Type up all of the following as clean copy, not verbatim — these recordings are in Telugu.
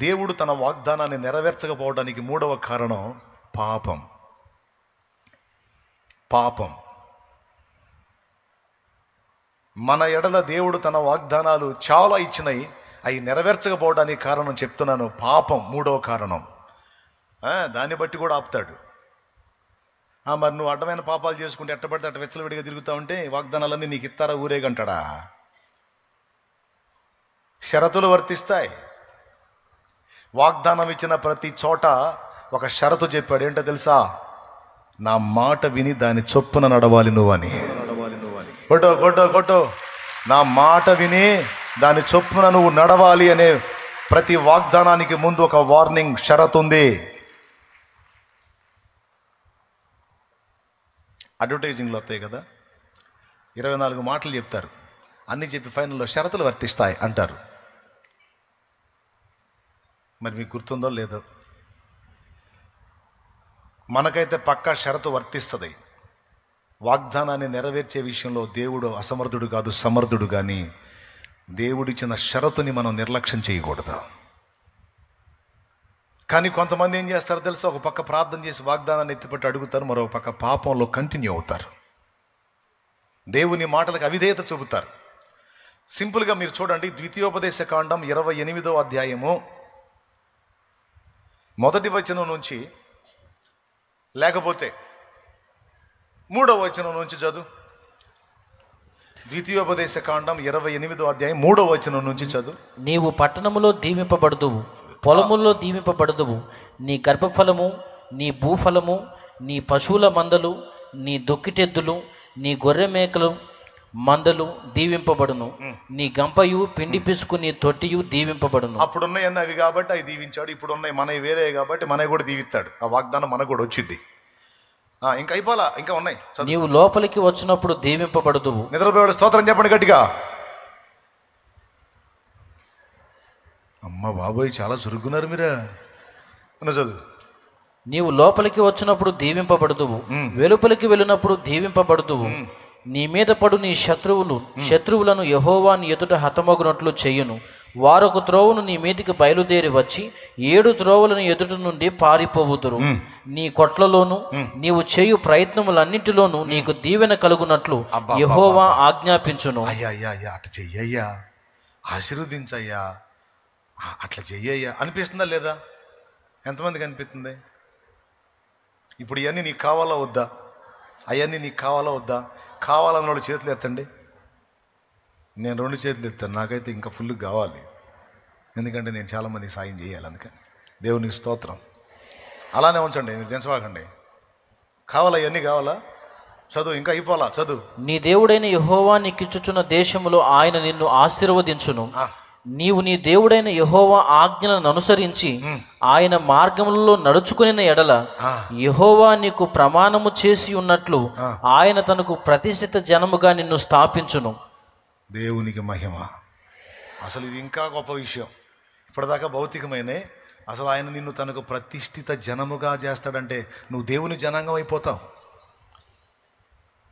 దేవుడు తన వాగ్దానాన్ని నెరవేర్చకపోవడానికి మూడవ కారణం పాపం. పాపం. మన ఎడల దేవుడు తన వాగ్దానాలు చాలా ఇచ్చినాయి, అవి నెరవేర్చకపోవడానికి కారణం చెప్తున్నాను, పాపం మూడవ కారణం. దాన్ని బట్టి కూడా ఆపుతాడు. మరి నువ్వు అడ్డమైన పాపాలు చేసుకుంటే ఎట్టబడితే అట్ట వెచ్చలవిడిగా తిరుగుతూ ఉంటే వాగ్దానాలన్నీ నీకు ఇస్తారా ఊరేగంటాడా? షరతులు వర్తిస్తాయి. వాగ్దానం ఇచ్చిన ప్రతి చోట ఒక షరతు చెప్పాడు. ఏంటో తెలుసా? నా మాట విని దాని చొప్పున నడవాలి నువ్వని. కొట్టో కొట్టో కొట్టో. నా మాట విని దాని చొప్పున నువ్వు నడవాలి అనే ప్రతి వాగ్దానానికి ముందు ఒక వార్నింగ్ షరతు ఉంది. అడ్వర్టైజింగ్లో వస్తాయి కదా, 24 మాటలు చెప్తారు, అన్నీ చెప్పి ఫైనల్లో షరతులు వర్తిస్తాయి అంటారు. మరి మీకు గుర్తుందో లేదో, మనకైతే పక్కా షరతు వర్తిస్తుంది. వాగ్దానాన్ని నెరవేర్చే విషయంలో దేవుడు అసమర్థుడు కాదు, సమర్థుడు. కానీ దేవుడిచ్చిన షరతుని మనం నిర్లక్ష్యం చేయకూడదు. కానీ కొంతమంది ఏం చేస్తారో తెలుసా? ఒక పక్క ప్రార్థన చేసి వాగ్దానాన్ని ఎత్తిపట్టి అడుగుతారు, మరో పక్క పాపంలో కంటిన్యూ అవుతారు, దేవుని మాటలకు అవిధేయత చూపుతారు. సింపుల్గా మీరు చూడండి, ద్వితీయోపదేశ కాండం 28వ అధ్యాయము 1వ వచనం నుంచి, లేకపోతే 3వ వచనం నుంచి చదువు. ద్వితీయోపదేశ కాండం 28వ అధ్యాయం 3వ వచనం నుంచి చదువు. నీవు పట్టణములో దీవింపబడుదువు, పొలముల్లో దీవింపబడుదువు. నీ గర్భఫలము, నీ భూఫలము, నీ పశువుల మందలు, నీ దొక్కిటెద్దులు, నీ గొర్రె మేకలు మందలు దీవింపబడును. నీ గంపయు, పిండి పిసుకు, నీ తొట్టియు దీవింపబడును. అప్పుడున్నాయన్న అవి కాబట్టి అవి దీవించాడు. ఇప్పుడున్నాయి మనవి వేరే కాబట్టి మనవి కూడా దీవిస్తాడు. ఆ వాగ్దానం మనకు కూడా వచ్చింది. ఇంకా అయిపోలా, ఇంకా ఉన్నాయి. నీవు లోపలికి వచ్చినప్పుడు దీవింపబడుదువు. నిద్రపోయాడు స్తోత్రం చెప్పండి గట్టిగా. అమ్మ బాబోయ్, చాలా చురుకున్నారు మీరా. చదువు. నీవు లోపలికి వచ్చినప్పుడు దీవింపబడుదువు, వెలుపలికి వెళ్ళినప్పుడు దీవింపబడుదువు. నీ మీద పడు నీ శత్రువులను యెహోవా నీ ఎదుట హతమగునట్లు చెయ్యును. వారొక త్రోవను నీ మీదికి బయలుదేరి వచ్చి 7 త్రోవలను ఎదుట నుండి పారిపోవుదురు. నీ కొట్లలోను నీవు చేయు ప్రయత్నములన్నింటిలోనూ నీకు దీవెన కలుగునట్లు యెహోవా ఆజ్ఞాపించును. అయ్యా అయ్యా అయ్యా, అట్లా చెయ్యయ్యా, ఆశీర్వదించయ్యా, అట్లా చెయ్యయ్యా అనిపిస్తుందా లేదా? ఎంతమందికి అనిపిస్తుంది? ఇప్పుడు ఇవన్నీ నీకు కావాలా వద్దా? అవన్నీ నీకు కావాలా వద్దా? కావాలన్న వాళ్ళు చేతులు ఎత్తండి. నేను 2 చేతులు ఎత్తాను, నాకైతే ఇంకా ఫుల్ కావాలి. ఎందుకంటే నేను చాలామందికి సాయం చేయాలి. అందుకని దేవునికి స్తోత్రం. అలానే ఉంచండి, మీరు దించవాకండి. కావాలా? ఇవన్నీ కావాలా? చదువు, ఇంకా అయిపోలా, చదువు. నీ దేవుడైన యెహోవా నీకిచ్చుచున్న దేశములో ఆయన నిన్ను ఆశీర్వదించును. నీవు నీ దేవుడైన యెహోవా ఆజ్ఞలను అనుసరించి ఆయన మార్గములలో నడుచుకుని ఎడల యెహోవా నీకు ప్రమాణము చేసి ఉన్నట్లు ఆయన తనకు ప్రతిష్ఠిత జనముగా నిన్ను స్థాపించును. దేవునికి మహిమ. అసలు ఇది ఇంకా గొప్ప విషయం. ఇప్పటిదాకా భౌతికమైనే, అసలు ఆయన నిన్ను తనకు ప్రతిష్ఠిత జనముగా చేస్తాడంటే నువ్వు దేవుని జనాంగం అయిపోతావు.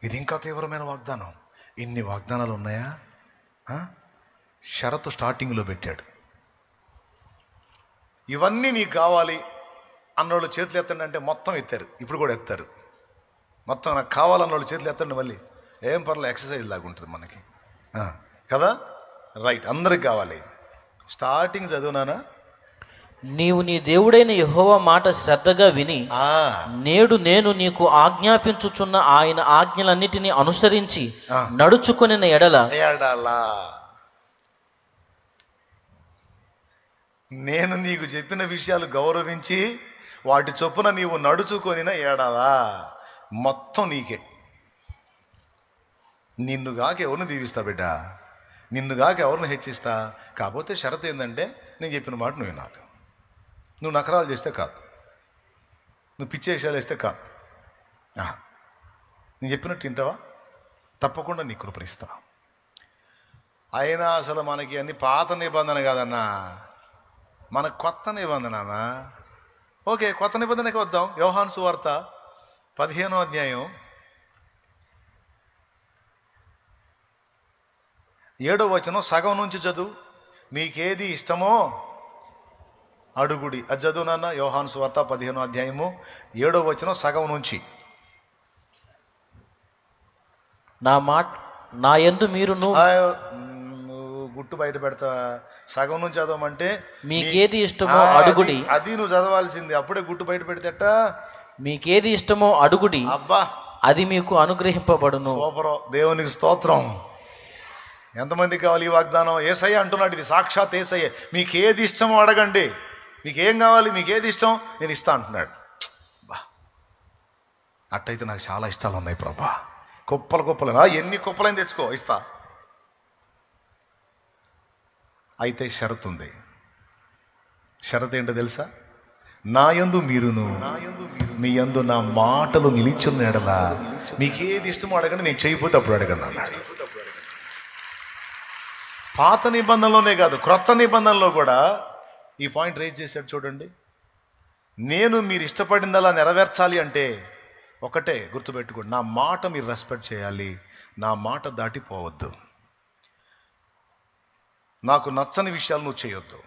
ఇది ఇంకా తీవ్రమైన వాగ్దానం. ఇన్ని వాగ్దానాలు ఉన్నాయా? షరతు స్టార్టింగ్లో పెట్టాడు. ఇవన్నీ నీకు కావాలి అన్నోళ్ళు చేతులు ఎత్తండి అంటే మొత్తం ఎత్తారు. ఇప్పుడు కూడా ఎత్తారు. మొత్తం నాకు కావాలన్నోళ్ళు చేతులు ఎత్తండి. మళ్ళీ ఏం పర్లేదు, ఎక్సర్సైజ్ లాగా ఉంటుంది మనకి కదా. రైట్, అందరికి కావాలి. స్టార్టింగ్ చదువునానా? నీవు నీ దేవుడైన యెహోవా మాట శ్రద్ధగా విని నేడు నేను నీకు ఆజ్ఞాపించుచున్న ఆయన ఆజ్ఞలన్నిటినీ అనుసరించి నడుచుకుని ఎడల నేను నీకు చెప్పిన విషయాలు గౌరవించి వాటి చొప్పున నీవు నడుచుకొనిన ఏడాలా మొత్తం నీకే. నిన్నుగాక ఎవరిని దీవిస్తా బిడ్డ? నిన్నుగాక ఎవరిని హెచ్చిస్తా? కాకపోతే షరతు ఏంటంటే నేను చెప్పిన మాట నువ్వు వినాలి. నువ్వు నకరాలు చేస్తే కాదు, నువ్వు పిచ్చి విషయాలు వేస్తే కాదు. నేను చెప్పినట్టు వింటావా? తప్పకుండా నీ కృపణిస్తా. అయినా అసలు మనకి అన్ని పాత నిబంధన కాదన్నా, మన కొత్త నిబంధన. ఓకే, కొత్త నిబంధనకి వద్దాం. యోహాను సువార్త 15వ అధ్యాయం 7వ వచనం సగం నుంచి చదువు. మీకేది ఇష్టమో అడుగుడి. అది చదువు నాన్న. యోహాను సువార్త 15వ అధ్యాయము 7వ వచనం సగం నుంచి. నా యందు మీరును నువ్వు గుట్టు బయట పెడతా. సగం నుంచి చదవమంటే మీకేది ఇష్టమో అడుగుడి. అది నువ్వు చదవాల్సింది. అప్పుడే గుట్టు బయట పెడితేట. మీకేది ఇష్టమో అడుగుడి, అబ్బా, అది మీకు అనుగ్రహింపబడును. సూపరు. దేవునికి స్తోత్రం. ఎంతమందికి కావాలి ఈ వాగ్దానం? యేసయ్య అంటున్నాడు, ఇది సాక్షాత్ యేసయ్య. మీకు ఏది ఇష్టమో అడగండి, మీకు ఏం కావాలి, మీకు ఏది ఇష్టం నేను ఇస్తా అంటున్నాడు. బా, అట్టయితే నాకు చాలా ఇష్టాలు ఉన్నాయి ప్రభా. కుప్పలు ఎన్ని కుప్పలైన తెచ్చుకో, ఇస్తా. అయితే షరతు ఉంది. షరతు ఏంటో తెలుసా? నా యందు మీరును మీ యందు నా మాటలు నిలిచున్న ఎడలా మీకేది ఇష్టమో అడగండి, నేను చేయకపోతే అప్పుడు అడగండి అన్నాడు. పాత నిబంధనలోనే కాదు, క్రొత్త నిబంధనలో కూడా ఈ పాయింట్ రైజ్ చేశాడు. చూడండి, నేను మీరు ఇష్టపడిందలా నెరవేర్చాలి అంటే ఒకటే గుర్తుపెట్టుకోండి, నా మాట మీరు రెస్పెక్ట్ చేయాలి, నా మాట దాటిపోవద్దు, నాకు నచ్చని విషయాలు నువ్వు చేయొద్దు,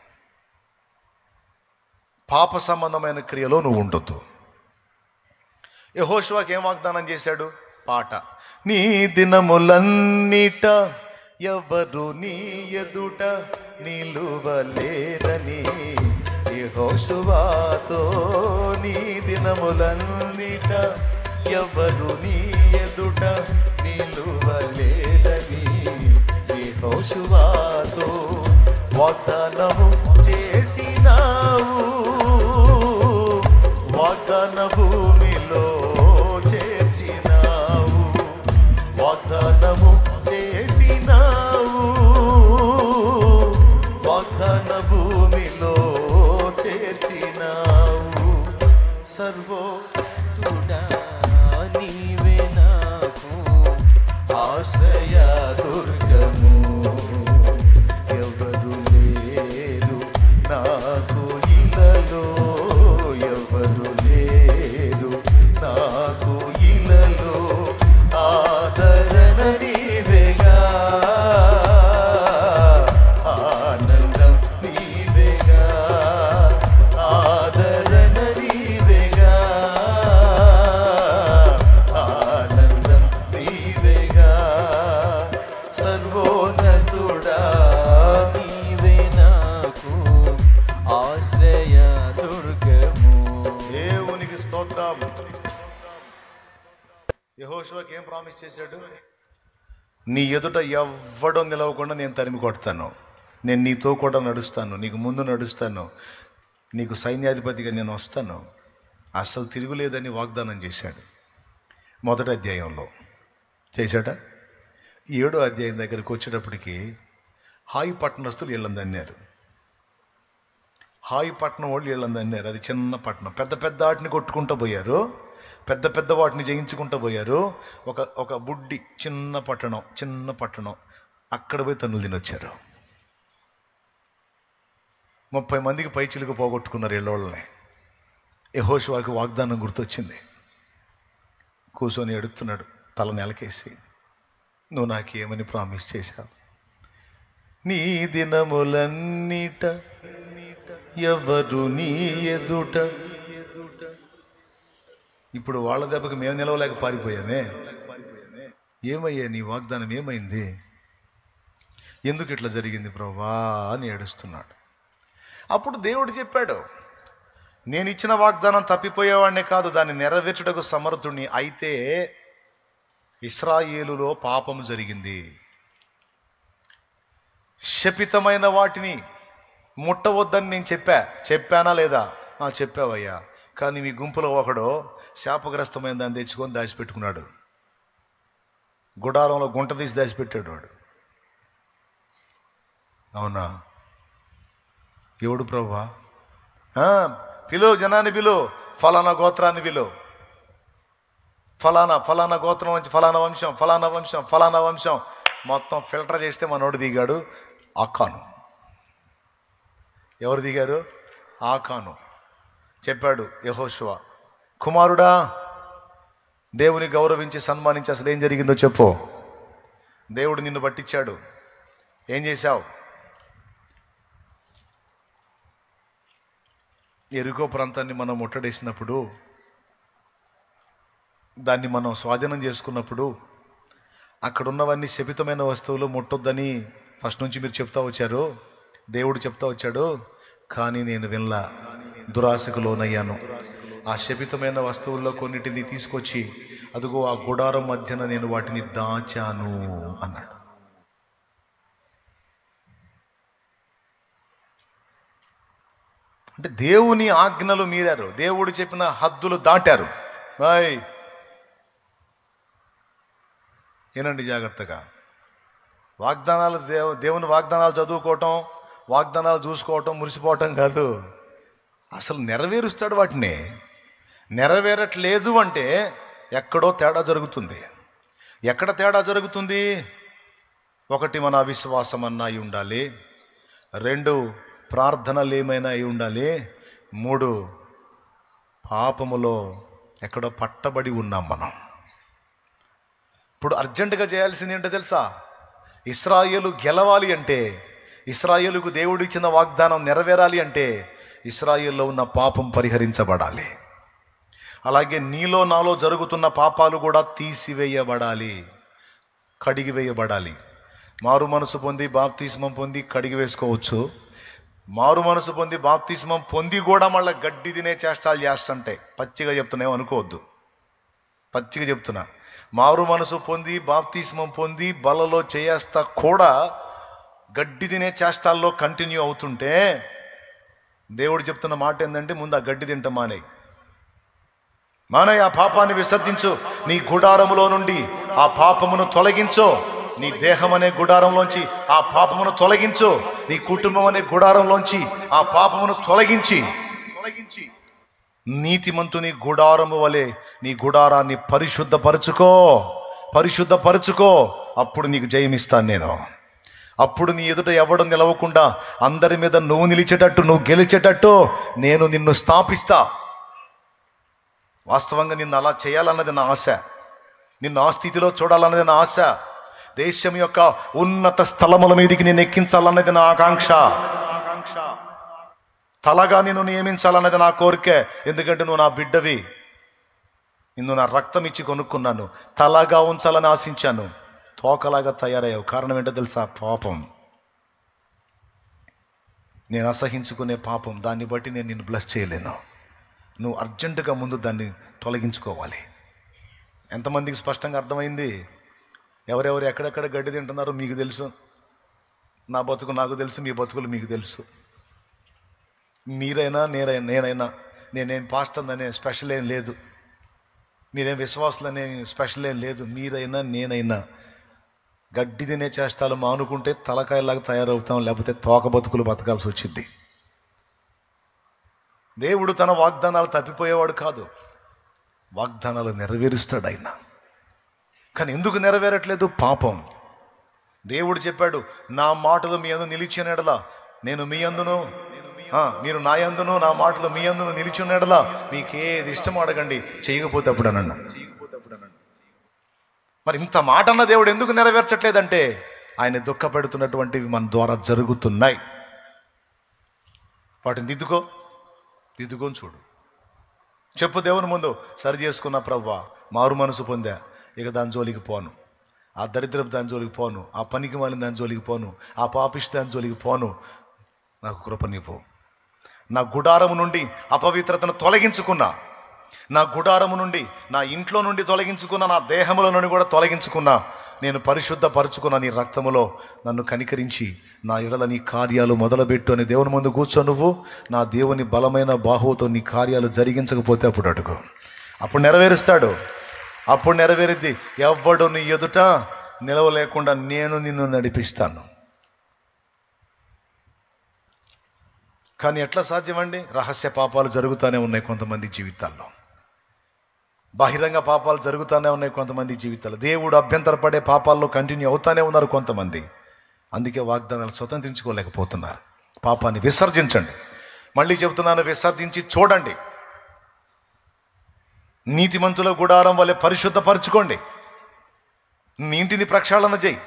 పాప సంబంధమైన క్రియలో నువ్వు ఉండొద్దు. యెహోషువకి ఏం వాగ్దానం చేశాడు? పాట. నీ దినములన్నిట ఎవరు నీ ఎదుట నిలువలేరని యెహోషువతో, నీ దినములన్నిట ఎవరు నీ ఎదుట నిలువలేరని యెహోషువతో వాగ్దానము చేసినావు, వాగ్దాన భూమిలో చేర్చినావు, వాగ్దానము చేసినావు, వాగ్దాన భూమిలో చేర్చినావు. సర్వోతుడా నీవే నాకు ఆశ్రయ దుర్గము, ఎవరు లేరు నాకు ఇలలో, ఎవరు లేరు నాకు ఇలలో, ఆదరణ నీవేగా, ఆనందం నీవేగా, ఆదరణ నీవేగా, ఆనందం నీవేగా. సర్వోన్నతుడా నీవే నాకు ఆశ్రయ దుర్గము. దేవునికి స్తోత్రం. యెహోషువకి ఏం ప్రామిస్ చేశాడు? నీ ఎదుట ఎవ్వడో నిలవకుండా నేను తరిమి కొడతాను, నేను నీతో కూడా నడుస్తాను, నీకు ముందు నడుస్తాను, నీకు సైన్యాధిపతిగా నేను వస్తాను, అస్సలు తిరుగులేదని వాగ్దానం చేశాడు. మొదటి అధ్యాయంలో చేశాడా? 7వ అధ్యాయం దగ్గరికి వచ్చేటప్పటికి హాయి పట్టణస్తులు వీళ్ళని తన్నారు. హాయి పట్టణం వాళ్ళు వీళ్ళని తన్నారు. అది చిన్న పట్టణం. పెద్ద పెద్ద వాటిని కొట్టుకుంటూ పోయారు, పెద్ద పెద్ద వాటిని జయించుకుంటూ పోయారు. ఒక బుడ్డి చిన్న పట్టణం అక్కడ పోయి తన్నులు తినొచ్చారు. 30 మందికి పైచిలుకు పోగొట్టుకున్నారు వీళ్ళని. యెహోషువకి వాగ్దానం గుర్తొచ్చింది. కూర్చొని ఎడుతున్నాడు తల నెలకేసి, నువ్వు నాకేమని ప్రామిస్ చేశావు? నీ దినములన్నిట ఎవరు నీ ఎదుట. ఇప్పుడు వాళ్ళ దెబ్బకి మేము నిలవలేక పారిపోయామే. ఏమయ్యా నీ వాగ్దానం ఏమైంది? ఎందుకు ఇట్లా జరిగింది ప్రభువా అని ఏడుస్తున్నాడు. అప్పుడు దేవుడు చెప్పాడు, నేను ఇచ్చిన వాగ్దానం తప్పిపోయేవాడినే కాదు, దాన్ని నెరవేర్చుటకు సమర్థుడిని. అయితే ఇశ్రాయేలులో పాపం జరిగింది, శపితమైన వాటిని ముట్టవద్దని నేను చెప్పానా లేదా? చెప్పావయ్యా. కానీ మీ గుంపులో ఒకడు శాపగ్రస్తమైన దాన్ని తెచ్చుకొని దాచిపెట్టుకున్నాడు. గుడారంలో గుంట తీసి దాచిపెట్టాడు వాడు. అవునా? ఎవడు ప్రభువా? జనాన్ని పిలువు, ఫలానా గోత్రాన్ని పిలువు, ఫలానా గోత్రం నుంచి ఫలానా వంశం మొత్తం ఫిల్టర్ చేస్తే మనోడు దిగాడు. ఆకాను. ఎవరు దిగారు? ఆకాను. చెప్పాడు యెహోషువ, కుమారుడా, దేవుని గౌరవించి సన్మానించి అసలు ఏం జరిగిందో చెప్పు. దేవుడు నిన్ను పట్టించాడు, ఏం చేశావు? యెరికో ప్రాంతాన్ని మనం ముట్టడేసినప్పుడు, దాన్ని మనం స్వాధీనం చేసుకున్నప్పుడు, అక్కడున్నవన్నీ శపితమైన వస్తువులు ముట్టొద్దని ఫస్ట్ నుంచి మీరు చెప్తా వచ్చారు, దేవుడు చెప్తా వచ్చాడు. కానీ నేను వినలా, దురాశకు లోనయ్యాను. ఆ శపితమైన వస్తువుల్లో కొన్నిటిని తీసుకొచ్చి అదిగో ఆ గుడారం మధ్యన నేను వాటిని దాచాను అన్నాడు. అంటే దేవుని ఆజ్ఞలు మీరారు, దేవుడు చెప్పిన హద్దులు దాటారు. ఏనండి జాగ్రత్తగా. వాగ్దానాలు దేవుని వాగ్దానాలు చదువుకోవటం, వాగ్దానాలు చూసుకోవటం, మురిసిపోవటం కాదు, అసలు నెరవేరుస్తాడు వాటిని. నెరవేరట్లేదు అంటే ఎక్కడో తేడా జరుగుతుంది. ఎక్కడ తేడా జరుగుతుంది? ఒకటి, మన అవిశ్వాసం అన్నా అయి ఉండాలి. 2, ప్రార్థనలు ఏమైనా అయి ఉండాలి. 3, పాపములో ఎక్కడో పట్టబడి ఉన్నాం మనం. ఇప్పుడు అర్జెంటుగా చేయాల్సింది ఏంటో తెలుసా? ఇశ్రాయేలు గెలవాలి అంటే, ఇశ్రాయేలుకు దేవుడు ఇచ్చిన వాగ్దానం నెరవేరాలి అంటే ఇశ్రాయేల్లో ఉన్న పాపం పరిహరించబడాలి. అలాగే నీలో నాలో జరుగుతున్న పాపాలు కూడా తీసివేయబడాలి, కడిగివేయబడాలి. మారు మనసు పొంది బాప్తిస్మం పొంది కడిగి వేసుకోవచ్చు. మారు మనసు పొంది బాప్తిస్మం పొంది కూడా మళ్ళీ గడ్డి తినే చేష్టాలు చేస్తుంటే, పచ్చిగా చెప్తున్నామో అనుకోవద్దు, పచ్చిగా చెప్తున్నా. మారు మనసు పొంది బాప్తిస్మం పొంది బలలో చేస్తా కూడా గడ్డి తినే చేష్టాల్లో కంటిన్యూ అవుతుంటే దేవుడు చెప్తున్న మాట ఏంటంటే, ముందు ఆ గడ్డి తింట మానే, ఆ పాపాన్ని విసర్జించు. నీ గుడారములో నుండి ఆ పాపమును తొలగించు. నీ దేహం అనే గుడారంలోంచి ఆ పాపమును తొలగించు. నీ కుటుంబం అనే గుడారంలోంచి ఆ పాపమును తొలగించి నీతిమంతుని గుడారము వలె నీ గుడారాన్ని పరిశుద్ధపరచుకో. అప్పుడు నీకు జయమిస్తాను నేను. అప్పుడు నీ ఎదుట ఎవడు నిలవకుండా అందరి మీద నువ్వు నిలిచేటట్టు, నువ్వు గెలిచేటట్టు నేను నిన్ను స్థాపిస్తా. వాస్తవంగా నిన్ను అలా చేయాలన్నది నా ఆశ, నిన్ను ఆ స్థితిలో చూడాలన్నది నా ఆశ. దేశం యొక్క ఉన్నత స్థలముల మీదకి నేను ఎక్కించాలన్నది నా ఆకాంక్ష. తలగా నిన్ను నియమించాలన్నది నా కోరికే. ఎందుకంటే నువ్వు నా బిడ్డవి, నిన్ను నా రక్తం ఇచ్చి కొనుక్కున్నాను. తలగా ఉంచాలని ఆశించాను, తోకలాగా తయారయ్యావు. కారణం ఏంటో తెలుసా? పాపం. నేను అసహించుకునే పాపం. దాన్ని బట్టి నేను నిన్ను బ్లెస్ చేయలేను. నువ్వు అర్జెంటుగా ముందు దాన్ని తొలగించుకోవాలి. ఎంతమందికి స్పష్టంగా అర్థమైంది? ఎవరెవరు ఎక్కడెక్కడ గడ్డి తింటున్నారో మీకు తెలుసు, నా బతుకు నాకు తెలుసు, మీ బతుకులు మీకు తెలుసు. మీరైనా నేనైనా నేనేం పాస్టర్ అనే స్పెషల్ ఏం లేదు, మీరేం విశ్వాసులు అనే స్పెషల్ ఏం లేదు. మీరైనా నేనైనా గడ్డి తినే చేష్టాలు మానుకుంటే తలకాయలాగా తయారవుతాం, లేకపోతే తోక బతుకులు బతకాల్సి వచ్చింది. దేవుడు తన వాగ్దానాలు తప్పిపోయేవాడు కాదు, వాగ్దానాలు నెరవేరుస్తాడు ఆయన. కానీ ఎందుకు నెరవేరట్లేదు? పాపం. దేవుడు చెప్పాడు, నా మాటలు మీ యందు నిలిచిన ఎడల నేను మీ యందును, మీరు నా యందును, నా మాటలు మీ యందును నిలిచిన ఎడల మీకేది ఇష్టం అడగండి, చేయకపోతే అప్పుడు అన్నా. మరి ఇంత మాట అన్న దేవుడు ఎందుకు నెరవేర్చట్లేదంటే ఆయన దుఃఖపెడుతున్నటువంటివి మన ద్వారా జరుగుతున్నాయి. వాటిని దిద్దుకొని చూడు. చెప్పు దేవుని ముందు, సరి చేసుకున్న ప్రభువా, మారు మనసు పొందా, ఇక దాని జోలికి పోను, ఆ దరిద్రపు దాని జోలికి పోను, ఆ పనికి మాలిన దాని జోలికి పోను, ఆ పాపిష్టి దాని జోలికి పోను. నాకు కృపనివ్వు. నా గుడారము నుండి అపవిత్రతను తొలగించుకున్నా, నా గుడారము నుండి, నా ఇంట్లో నుండి తొలగించుకున్నా, నా దేహముల నుండి కూడా తొలగించుకున్నా, నేను పరిశుద్ధపరచుకున్న నీ రక్తములో నన్ను కనికరించి నా ఎడల నీ కార్యాలు మొదలుపెట్టు అని దేవుని ముందు కూర్చో. నువ్వు నా దేవుని బలమైన బాహువుతో నీ కార్యాలు జరిగించకపోతే అప్పుడు అడుగు, అప్పుడు నెరవేరుస్తాడు. అప్పుడు నెరవేరిద్ది. ఎవ్వడు నీ ఎదుట నిలవలేకుండా నేను నిన్ను నడిపిస్తాను. కానీ ఎట్లా సాధ్యమండి? రహస్య పాపాలు జరుగుతూనే ఉన్నాయి కొంతమంది జీవితాల్లో, బహిరంగ పాపాలు జరుగుతూనే ఉన్నాయి కొంతమంది జీవితాల్లో, దేవుడు అభ్యంతరపడే పాపాల్లో కంటిన్యూ అవుతానే ఉన్నారు కొంతమంది. అందుకే వాగ్దానాలు స్వతంత్రించుకోలేకపోతున్నారు. పాపాన్ని విసర్జించండి. మళ్ళీ చెబుతున్నాను, విసర్జించి చూడండి. నీతిమంతుల గుడారం వలె పరిశుద్ధపరచుకోండి. నీ ఇంటిని ప్రక్షాళన చేయి,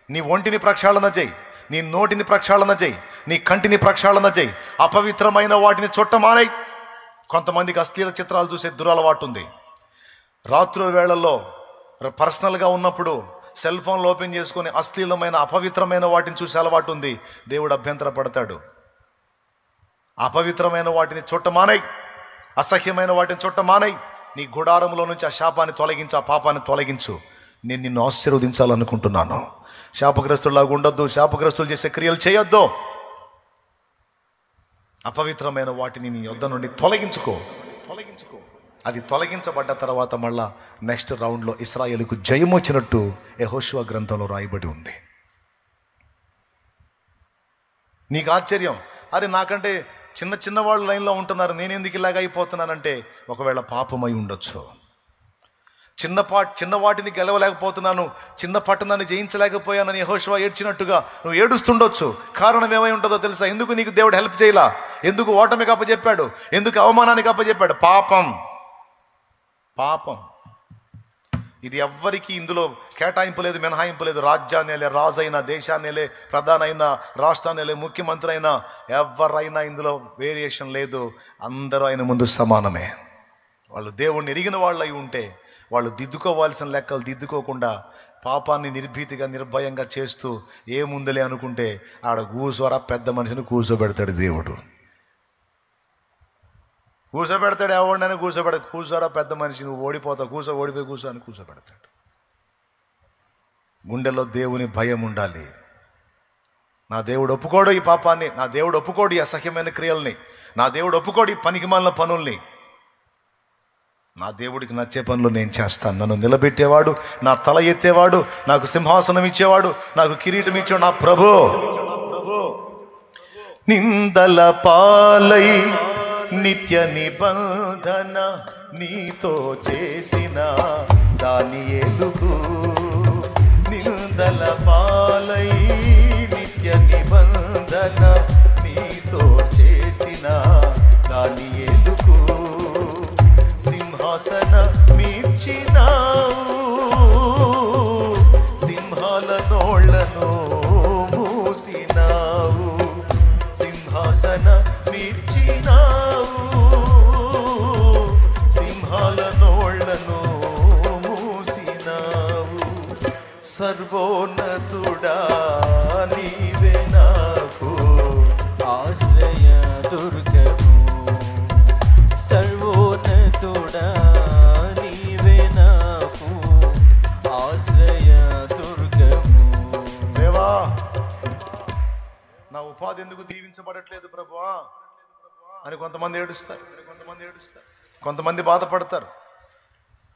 నీ ఒంటిని ప్రక్షాళన చేయి. నీ నోటిని ప్రక్షాళన చేయి, నీ కంటిని ప్రక్షాళన చేయి, అపవిత్రమైన వాటిని చుట్టమానేయ్. కొంతమందికి అశ్లీల చిత్రాలు చూసే దురలవాటు ఉంది. రాత్రుల వేళల్లో పర్సనల్గా ఉన్నప్పుడు సెల్ ఫోన్లు ఓపెన్ చేసుకొని అశ్లీలమైన అపవిత్రమైన వాటిని చూసే అలవాటు ఉంది. దేవుడు అభ్యంతర పడతాడు. అపవిత్రమైన వాటిని చుట్టమానేయ్, అసహ్యమైన వాటిని చుట్టమానేయ్. నీ గుడారంలో నుంచి ఆ శాపాన్ని తొలగించు, ఆ పాపాన్ని తొలగించు. నేను నిన్ను ఆశీర్వదించాలనుకుంటున్నాను. శాపగ్రస్తులాగా ఉండొద్దు, శాపగ్రస్తులు చేసే క్రియలు చేయొద్దు. అపవిత్రమైన వాటిని నీ యొద్ద నుండి తొలగించుకో. అది తొలగించబడ్డ తర్వాత మళ్ళా నెక్స్ట్ రౌండ్లో ఇశ్రాయేలుకు జయం వచ్చినట్టు యెహోషువ గ్రంథంలో రాయబడి ఉంది. నీకు ఆశ్చర్యం, అరే నాకంటే చిన్న వాళ్ళు లైన్లో ఉంటున్నారు, నేను ఎందుకు ఇలాగ అయిపోతున్నానంటే ఒకవేళ పాపమై ఉండొచ్చు. చిన్న వాటిని గెలవలేకపోతున్నాను, చిన్న పట్టణాన్ని జయించలేకపోయానని యెహోషువ ఏడ్చినట్టుగా నువ్వు ఏడుస్తుండొచ్చు. కారణం ఏమై ఉంటుందో తెలుసా? ఎందుకు నీకు దేవుడు హెల్ప్ చేయలా? ఎందుకు ఓటమికి అప్పచెప్పాడు? ఎందుకు అవమానానికి అప్పచెప్పాడు? పాపం. ఇది ఎవ్వరికి ఇందులో కేటాయింపు లేదు, మినహాయింపు లేదు. రాజ్యాన్నేలే రాజైనా, దేశాన్నేలే ప్రధానైనా, రాష్ట్రాన్నేలే ముఖ్యమంత్రి అయినా, ఎవరైనా ఇందులో వేరియేషన్ లేదు. అందరూ ఆయన ముందు సమానమే. వాళ్ళు దేవుణ్ణి ఎరిగిన వాళ్ళు అయి ఉంటే వాళ్ళు దిద్దుకోవాల్సిన లెక్కలు దిద్దుకోకుండా పాపాన్ని నిర్భీతిగా నిర్భయంగా చేస్తూ ఏముందులే అనుకుంటే ఆడ కూసోరా పెద్ద మనిషిని కూర్చోబెడతాడు దేవుడు. కూర్చోబెడతాడు, ఎవరినైనా కూర్చోరా పెద్ద మనిషి, నువ్వు ఓడిపోతావు, ఓడిపోయి కూర్చో అని కూర్చోబెడతాడు. గుండెల్లో దేవుని భయం ఉండాలి. నా దేవుడు ఒప్పుకోడు ఈ పాపాన్ని, నా దేవుడు ఒప్పుకోడు ఈ అసహ్యమైన క్రియల్ని, నా దేవుడు ఒప్పుకోడు ఈ పనికిమాలిన పనుల్ని. నా దేవుడికి నచ్చే పనులు నేను చేస్తాను. నన్ను నిలబెట్టేవాడు, నా తల ఎత్తేవాడు, నాకు సింహాసనం ఇచ్చేవాడు, నాకు కిరీటం ఇచ్చేవాడు నా ప్రభు. నిందల పాలై నిత్య నిబంధన నీతో చేసిన దానియేలుకు, నిందల పాలై నిత్య నిబంధన నీతో చేసిన దానియేలుకు సింహాసన మీర్చినావు, సింహాల నోళ్లను మూసినావు, సింహాసన మీర్చినావు, సింహాల నోళ్లను మూసినావు. సర్వోన్నతుడా నీవే నాకు ఆశ్రయ దుర్గము, సర్వోన్నతుడా నీవే నాకు ఆశ్రయ దుర్గము. దేవా నా ఉపాధి ఎందుకు దీవించబడట్లేదు ప్రభువా అని కొంతమంది ఏడుస్తారు, కొంతమంది బాధపడతారు.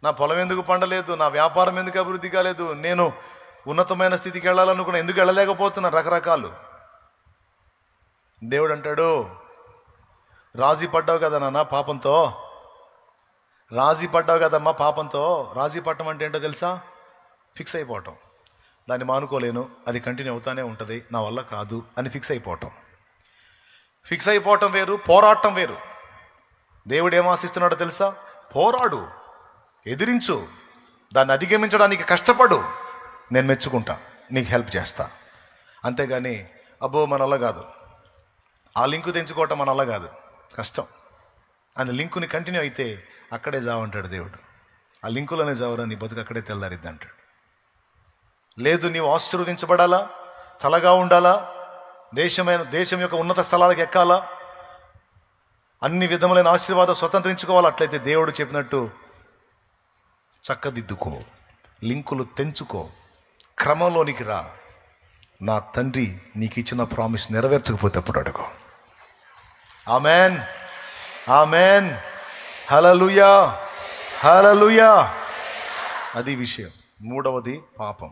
నా పొలం ఎందుకు పండలేదు, నా వ్యాపారం ఎందుకు అభివృద్ధి కాలేదు, నేను ఉన్నతమైన స్థితికి వెళ్ళాలనుకున్నా ఎందుకు వెళ్ళలేకపోతున్నా, రకరకాలు. దేవుడు అంటాడు, రాజీ పడ్డావు కదా నాన్న పాపంతో, రాజీ పడ్డావు కదమ్మా పాపంతో. రాజీ పడటం అంటే ఏంటో తెలుసా? ఫిక్స్ అయిపోవటం. దాన్ని మానుకోలేను, అది కంటిన్యూ అవుతానే ఉంటుంది, నా వల్ల కాదు అని ఫిక్స్ అయిపోవటం. ఫిక్స్ అయిపోవటం వేరు, పోరాటం వేరు. దేవుడు ఏం ఆశిస్తున్నాడో తెలుసా? పోరాడు, ఎదిరించు, దాన్ని అధిగమించడానికి కష్టపడు, నేను మెచ్చుకుంటా, నీకు హెల్ప్ చేస్తా. అంతేగాని అబ్బో మన వల్ల కాదు, ఆ లింకు తెంచుకోవటం మన వల్ల కాదు, కష్టం అని లింకుని కంటిన్యూ అయితే అక్కడే జావంటాడు దేవుడు. ఆ లింకులోనే జావరా, నీ బతుకు అక్కడే తెల్లారిద్ది అంటాడు. లేదు, నీవు ఆశీర్వదించబడాలా, తలగా ఉండాలా, దేశం యొక్క ఉన్నత స్థలాలకు ఎక్కాలా, అన్ని విధములైన ఆశీర్వాదం స్వతంత్రించుకోవాలి. అట్లయితే దేవుడు చెప్పినట్టు చక్కదిద్దుకో, లింకులు తెంచుకో, క్రమంలోనికి రా. నా తండ్రి నీకు ఇచ్చిన ప్రామిస్ నెరవేర్చకపోతే అప్పుడు అడుగు. ఆమెన్, ఆమెన్, హల్లెలూయా, హల్లెలూయా. అది విషయం. మూడవది పాపం.